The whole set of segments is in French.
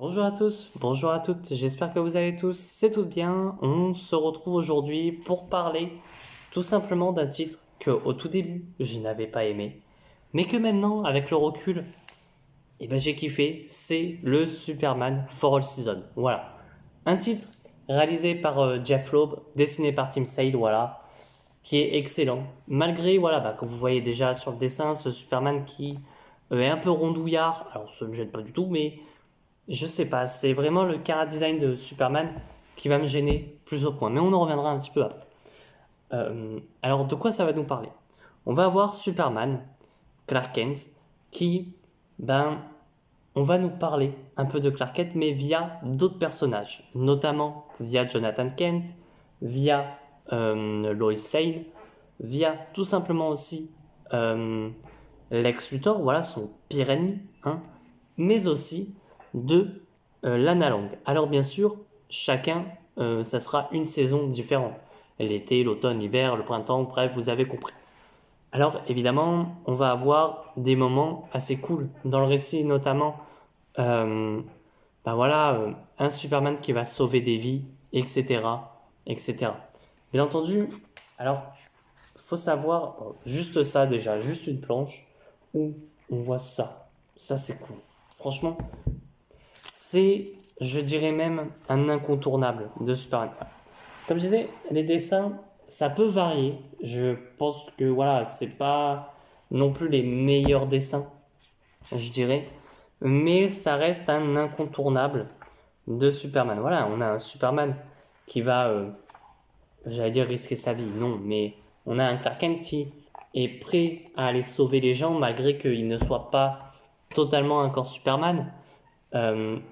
Bonjour à tous, bonjour à toutes, j'espère que vous allez tous, c'est tout bien. On se retrouve aujourd'hui pour parler tout simplement d'un titre que au tout début je n'avais pas aimé, mais que maintenant avec le recul, j'ai kiffé, c'est le Superman for All Season. Voilà, un titre réalisé par Jeff Loeb, dessiné par Tim Sale, voilà, qui est excellent. Malgré, voilà, comme vous voyez déjà sur le dessin, ce Superman qui est un peu rondouillard, alors ça ne me gêne pas du tout, mais je sais pas, c'est vraiment le chara design de Superman qui va me gêner plus au point. Mais on en reviendra un petit peu après. Alors, de quoi ça va nous parler? On va avoir Superman, Clark Kent, qui, on va nous parler un peu de Clark Kent, mais via d'autres personnages, notamment via Jonathan Kent, via Lois Lane, via tout simplement aussi euh, Lex Luthor, voilà son pire ennemi, hein, mais aussi de Lana Lang. Alors bien sûr, chacun, ça sera une saison différente. L'été, l'automne, l'hiver, le printemps, bref, vous avez compris. Alors évidemment, on va avoir des moments assez cool dans le récit, notamment, euh, un Superman qui va sauver des vies, etc., etc. Bien entendu, alors faut savoir juste ça déjà, juste une planche où on voit ça. Ça c'est cool. Franchement, c'est, je dirais même, un incontournable de Superman. Comme je disais, les dessins, ça peut varier. Je pense que voilà, c'est pas non plus les meilleurs dessins, je dirais, mais ça reste un incontournable de Superman. Voilà, on a un Superman qui va, j'allais dire risquer sa vie, non, mais on a un Clark Kent qui est prêt à aller sauver les gens malgré qu'il ne soit pas totalement encore Superman.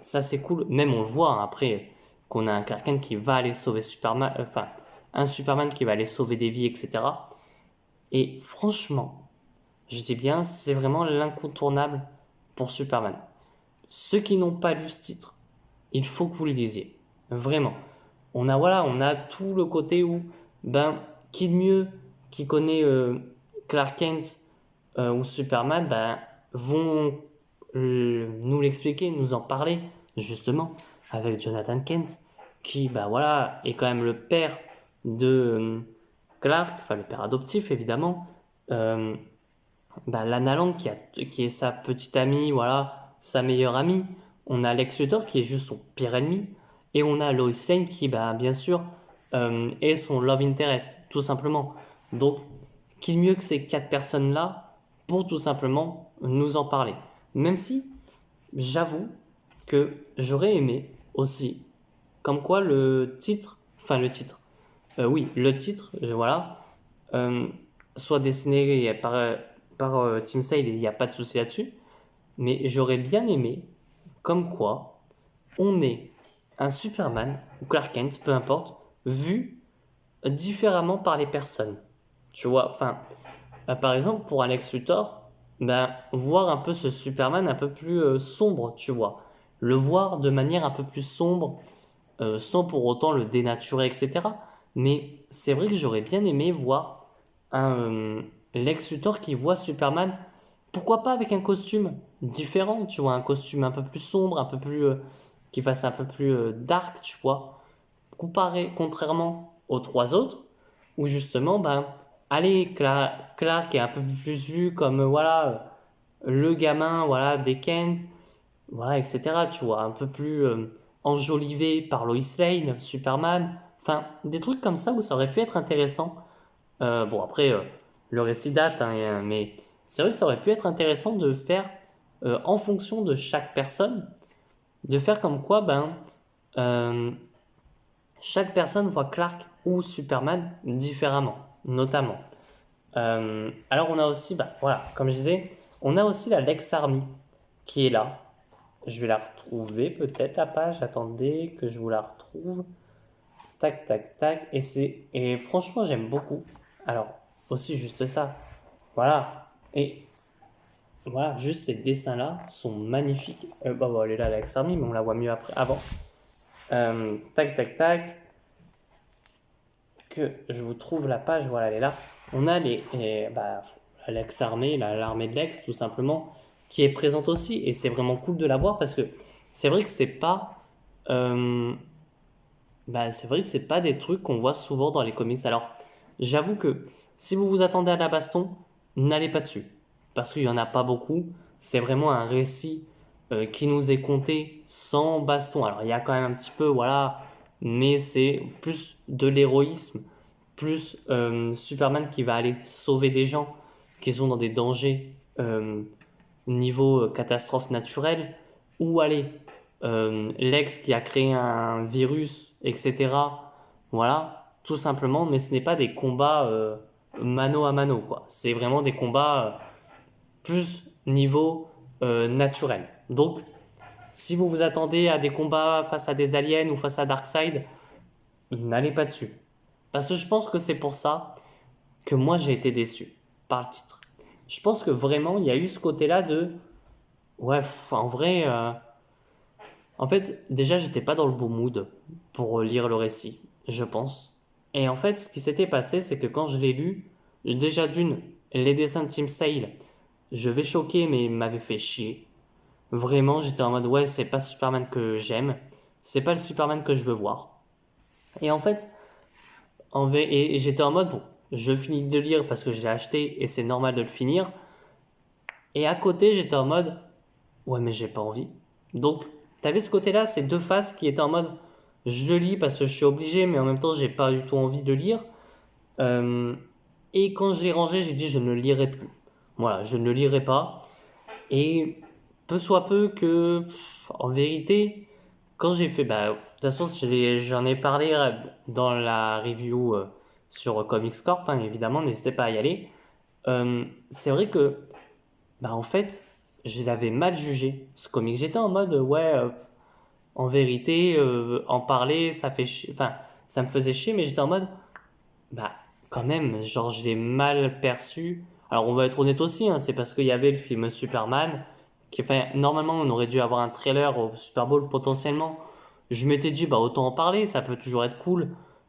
Ça c'est cool, même on le voit hein, après qu'on a un Clark Kent qui va aller sauver Superman, enfin un Superman qui va aller sauver des vies, etc. Et franchement, je dis bien, c'est vraiment l'incontournable pour Superman. Ceux qui n'ont pas lu ce titre, il faut que vous le lisiez. Vraiment. On a tout le côté où, qui de mieux qui connaît Clark Kent ou Superman, vont nous l'expliquer, nous en parler, justement, avec Jonathan Kent, qui, est quand même le père de Clark, enfin le père adoptif, évidemment. Euh, Lana Lang qui est sa petite amie, voilà, sa meilleure amie. On a Lex Luthor qui est juste son pire ennemi. Et on a Lois Lane qui, bien sûr, est son love interest, tout simplement. Donc, qui mieux que ces quatre personnes-là pour tout simplement nous en parler. Même si, j'avoue que j'aurais aimé aussi, comme quoi le titre, voilà, euh, soit dessiné par Tim Sale, il n'y a pas de souci là-dessus, mais j'aurais bien aimé, comme quoi, on est un Superman, ou Clark Kent, peu importe, vu différemment par les personnes. Tu vois, par exemple, pour Alex Luthor, voir un peu ce Superman un peu plus sombre, tu vois. Le voir de manière un peu plus sombre, sans pour autant le dénaturer, etc. Mais c'est vrai que j'aurais bien aimé voir un Lex Luthor qui voit Superman, pourquoi pas avec un costume différent, tu vois, un costume un peu plus sombre, un peu plus qui fasse un peu plus dark, tu vois, contrairement aux trois autres, où justement, allez, Clark est un peu plus vu comme, le gamin, voilà, des Kent, voilà, etc., tu vois, un peu plus enjolivé par Lois Lane, Superman, enfin, des trucs comme ça où ça aurait pu être intéressant. Bon, après, le récit date, hein, mais c'est vrai que ça aurait pu être intéressant de faire, en fonction de chaque personne, de faire comme quoi, euh, chaque personne voit Clark ou Superman différemment, notamment. Alors on a aussi, voilà, comme je disais, on a aussi la Lex Army qui est là. Je vais la retrouver peut-être la page. Attendez que je vous la retrouve. Tac, tac, tac. Et franchement j'aime beaucoup. Alors aussi juste ça. Voilà. Et voilà, juste ces dessins-là sont magnifiques. Elle est là la Lex Army, mais on la voit mieux après, avant. Tac, tac, tac. Que je vous trouve la page, voilà, elle est là. On a l'ex-armée, l'armée de l'ex, tout simplement, qui est présente aussi. Et c'est vraiment cool de la voir parce que c'est vrai que c'est vrai que c'est pas des trucs qu'on voit souvent dans les comics. Alors, j'avoue que si vous vous attendez à la baston, n'allez pas dessus. Parce qu'il y en a pas beaucoup. C'est vraiment un récit qui nous est conté sans baston. Alors, il y a quand même un petit peu, voilà, mais c'est plus de l'héroïsme, plus Superman qui va aller sauver des gens qui sont dans des dangers niveau catastrophe naturelle, ou aller Lex qui a créé un virus, etc. Voilà, tout simplement, mais ce n'est pas des combats mano à mano, quoi. C'est vraiment des combats plus niveau naturel. Donc, si vous vous attendez à des combats face à des aliens ou face à Darkseid, n'allez pas dessus. Parce que je pense que c'est pour ça que moi j'ai été déçu par le titre. Je pense que vraiment il y a eu ce côté-là de ouais, en vrai, en fait, déjà, j'étais pas dans le bon mood pour lire le récit, je pense. Et en fait, ce qui s'était passé, c'est que quand je l'ai lu, déjà d'une, les dessins de Team Sale, je vais choquer, mais ils m'avaient fait chier. Vraiment, j'étais en mode, ouais, c'est pas Superman que j'aime, c'est pas le Superman que je veux voir. Et en fait, et j'étais en mode, bon, je finis de le lire parce que je l'ai acheté et c'est normal de le finir. Et à côté, j'étais en mode, ouais, mais j'ai pas envie. Donc, t'avais ce côté-là, ces deux faces qui étaient en mode je le lis parce que je suis obligé, mais en même temps, j'ai pas du tout envie de le lire. Euh, et quand je l'ai rangé, j'ai dit je ne le lirai plus. Voilà, je ne le lirai pas. Et peu soit peu que, en vérité, quand j'ai fait, bah, de toute façon, j'en ai parlé dans la review sur Comics Corp, hein, évidemment, n'hésitez pas à y aller. C'est vrai que bah en fait, je l'avais mal jugé ce comic. J'étais en mode ouais, en vérité, en parler, ça fait enfin, ça me faisait chier, mais j'étais en mode bah quand même, genre je l'ai mal perçu. Alors on va être honnête aussi, hein, c'est parce qu'il y avait le film Superman, qui enfin normalement on aurait dû avoir un trailer au Super Bowl potentiellement. Je m'étais dit bah autant en parler, ça peut toujours être cool,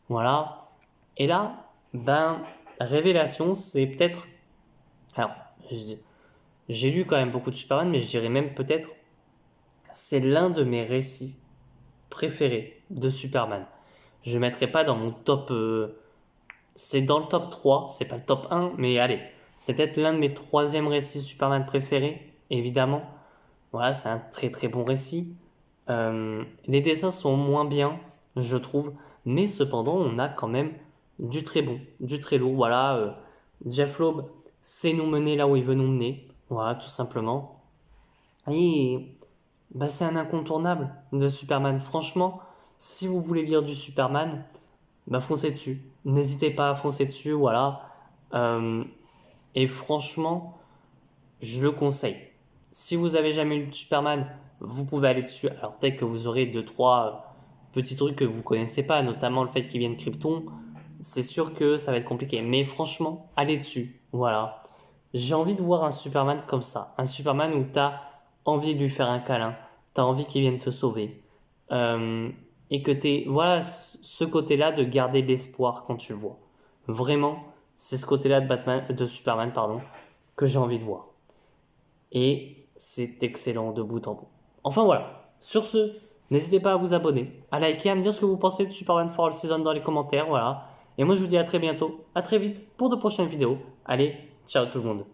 voilà. Et là, ben révélation, c'est peut-être alors je- j'ai lu quand même beaucoup de Superman, mais je dirais même peut-être c'est l'un de mes récits préférés de Superman. Je ne mettrai pas dans mon top. C'est dans le top 3, c'est pas le top 1, mais allez, c'est peut-être l'un de mes troisième récits Superman préférés, évidemment. Voilà, c'est un très très bon récit. Les dessins sont moins bien, je trouve, mais cependant, on a quand même du très bon, du très lourd. Voilà, Jeff Loeb sait nous mener là où il veut nous mener. Voilà, tout simplement. Et bah, c'est un incontournable de Superman. Franchement, si vous voulez lire du Superman, bah, foncez dessus. N'hésitez pas à foncer dessus, voilà. Euh, et franchement, je le conseille. Si vous avez jamais lu de Superman, vous pouvez aller dessus. Alors peut-être que vous aurez deux, trois petits trucs que vous connaissez pas, notamment le fait qu'il vienne Krypton. C'est sûr que ça va être compliqué. Mais franchement, allez dessus. Voilà. J'ai envie de voir un Superman comme ça. Un Superman où tu as envie de lui faire un câlin. Tu as envie qu'il vienne te sauver. Et que tu es. Voilà, ce côté-là de garder l'espoir quand tu le vois. Vraiment, c'est ce côté-là de Superman, pardon, que j'ai envie de voir. Et c'est excellent de bout en bout. Enfin voilà. Sur ce, n'hésitez pas à vous abonner, à liker, à me dire ce que vous pensez de Superman for All Season dans les commentaires. Voilà. Et moi, je vous dis à très bientôt, à très vite pour de prochaines vidéos. Allez, ciao tout le monde.